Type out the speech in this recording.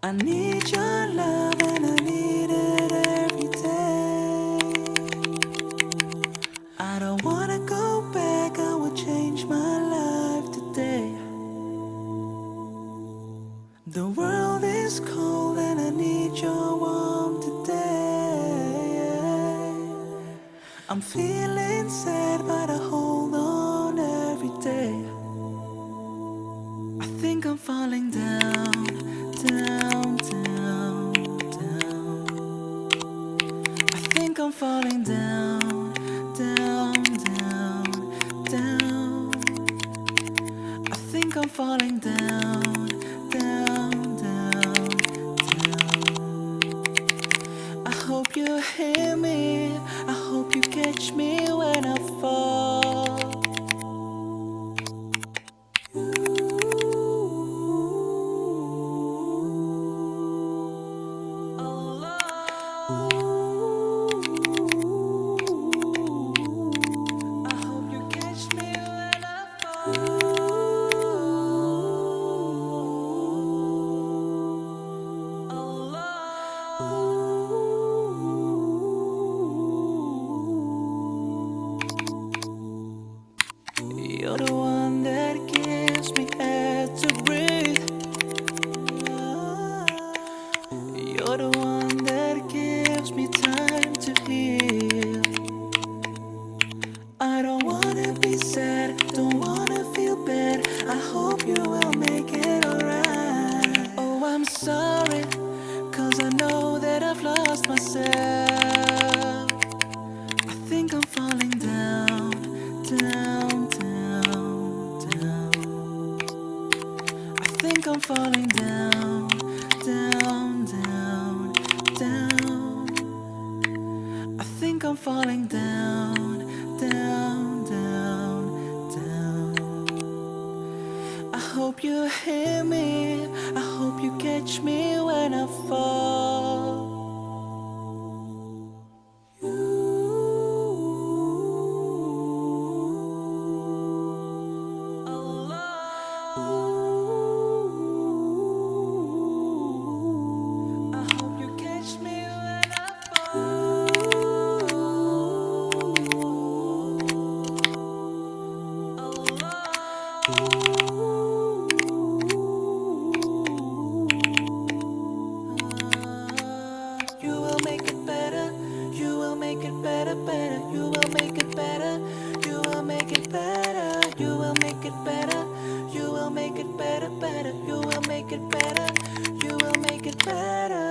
I need your love and I need it every day. I don't wanna go back, I will change my life today. The world is cold and I need your warmth today. I'm feeling sad but I hold on every day. I think I'm falling down, down, down, down. I think I'm falling down, down, down, down. I think I'm falling down, down, down, down. I hope you hear me, I hope you catch me when I fall. You're the one that gives me air to breathe. You're the one that gives me time to heal. I don't wanna be sad, don't wanna feel bad. I hope you will make it alright. Oh, I'm sorry, 'cause I know that I've lost myself. I think I'm falling down, down, down, down. I think I'm falling down, down, down, down. I think I'm falling down, down, down, down. I hope you hear me, I hope you catch me when I fall. You will make it better, you will make it better, better. You will make it better, you will make it better, you will make it better, you will make it better, better. You will make it better, you will make it better.